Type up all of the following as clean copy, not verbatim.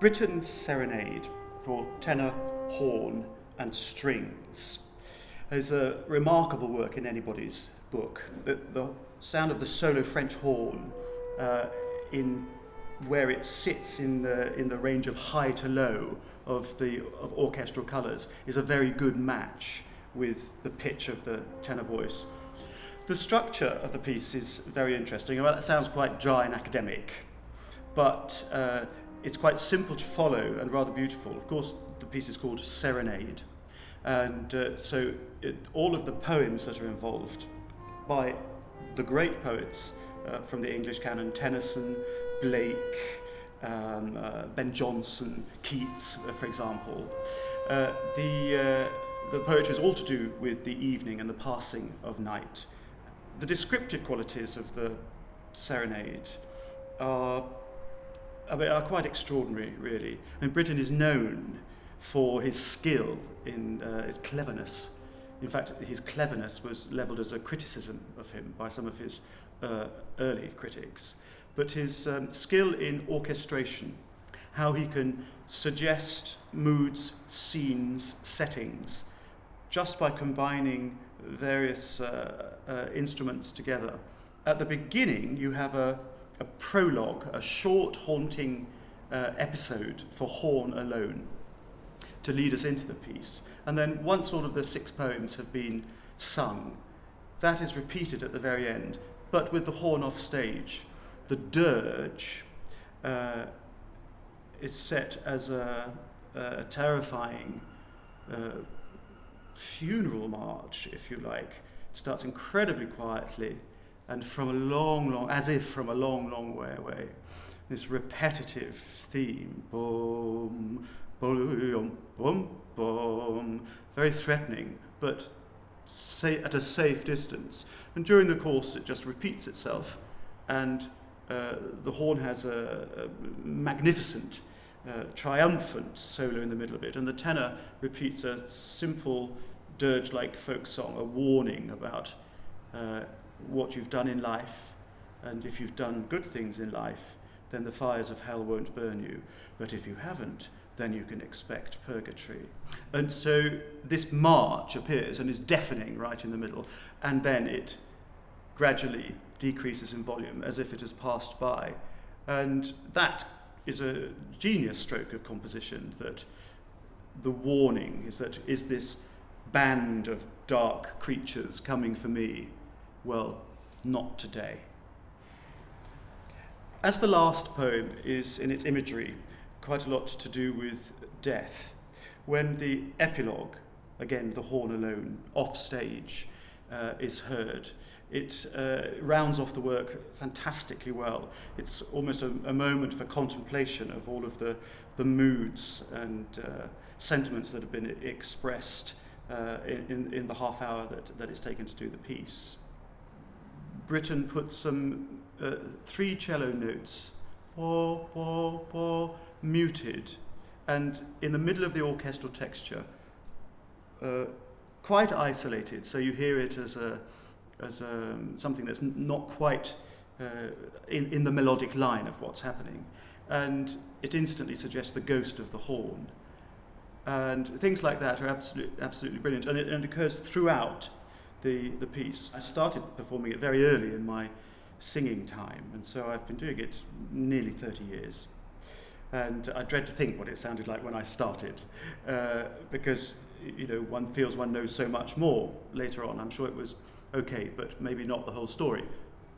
Britten Serenade for tenor, horn and strings is a remarkable work in anybody's book. The sound of the solo French horn in where it sits in the range of high to low of orchestral colours is a very good match with the pitch of the tenor voice. The structure of the piece is very interesting. Well, that sounds quite dry and academic, but it's quite simple to follow and rather beautiful. Of course, the piece is called Serenade, and all of the poems that are involved by the great poets from the English canon, Tennyson, Blake, Ben Jonson, Keats, for example. The poetry is all to do with the evening and the passing of night. The descriptive qualities of the serenade are quite extraordinary, really. And Britten is known for his skill in his cleverness. In fact, his cleverness was levelled as a criticism of him by some of his early critics. But his skill in orchestration, how he can suggest moods, scenes, settings, just by combining various instruments together. At the beginning, you have a prologue, a short, haunting episode for horn alone to lead us into the piece. And then once all of the 6 poems have been sung, that is repeated at the very end, but with the horn off stage. The dirge is set as a terrifying funeral march, if you like. It starts incredibly quietly and from a long, long way away. This repetitive theme, boom, boom, boom, boom, very threatening, but at a safe distance. And during the course, it just repeats itself, and the horn has a magnificent, triumphant solo in the middle of it, and the tenor repeats a simple dirge-like folk song, a warning about what you've done in life, and if you've done good things in life, then the fires of hell won't burn you, but if you haven't, then you can expect purgatory. And so this march appears and is deafening right in the middle, and then it gradually decreases in volume as if it has passed by. And that is a genius stroke of composition, that the warning is this band of dark creatures coming for me? Well, not today. As the last poem is in its imagery quite a lot to do with death, when the epilogue, again the horn alone, off stage, is heard, it rounds off the work fantastically well. It's almost a moment for contemplation of all of the moods and sentiments that have been expressed in the half hour that it's taken to do the piece. Britten put some 3 cello notes, muted, and in the middle of the orchestral texture, quite isolated, so you hear it as something that's not quite in the melodic line of what's happening, and it instantly suggests the ghost of the horn. And things like that are absolutely brilliant, and it occurs throughout the piece. I started performing it very early in my singing time, and so I've been doing it nearly 30 years. And I dread to think what it sounded like when I started, because one feels one knows so much more later on. I'm sure it was okay, but maybe not the whole story.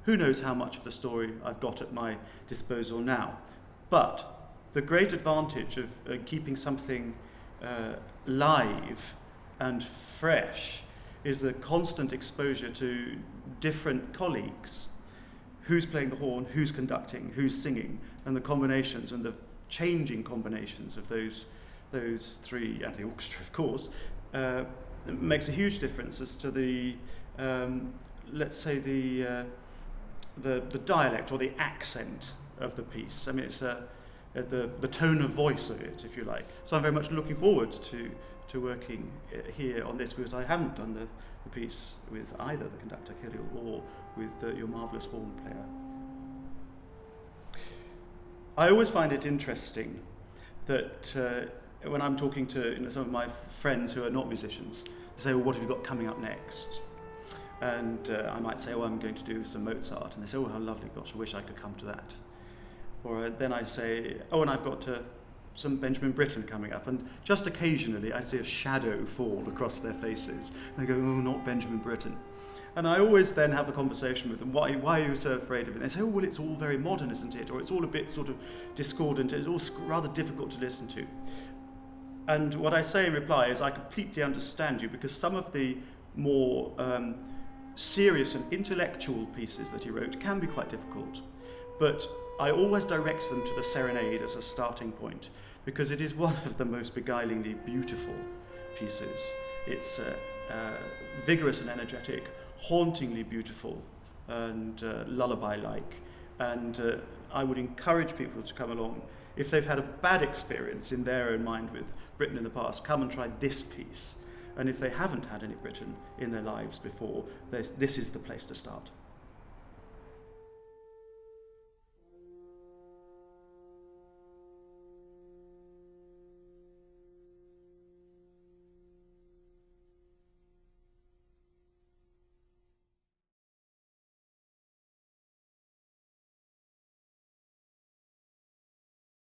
Who knows how much of the story I've got at my disposal now. But the great advantage of keeping something live and fresh is the constant exposure to different colleagues. Who's playing the horn, who's conducting, who's singing, and the combinations and the changing combinations of those 3, and the orchestra, of course, makes a huge difference as to the, let's say, the dialect or the accent of the piece. I mean, it's the tone of voice of it, if you like. So I'm very much looking forward to working here on this, because I haven't done the piece with either the conductor Kirill or with your marvellous horn player. I always find it interesting that when I'm talking to some of my friends who are not musicians, they say, well, what have you got coming up next? And I might say, oh, I'm going to do some Mozart. And they say, oh, how lovely, gosh, I wish I could come to that. Or then I say, oh, and I've got some Benjamin Britten coming up. And just occasionally I see a shadow fall across their faces. They go, oh, not Benjamin Britten. And I always then have a conversation with them. Why are you so afraid of it? They say, oh, well, it's all very modern, isn't it? Or it's all a bit sort of discordant. It's all rather difficult to listen to. And what I say in reply is I completely understand you, because some of the more serious and intellectual pieces that he wrote can be quite difficult. But I always direct them to the Serenade as a starting point, because it is one of the most beguilingly beautiful pieces. It's vigorous and energetic, hauntingly beautiful and lullaby-like. And I would encourage people to come along. If they've had a bad experience in their own mind with Britten in the past, come and try this piece. And if they haven't had any Britten in their lives before, this is the place to start.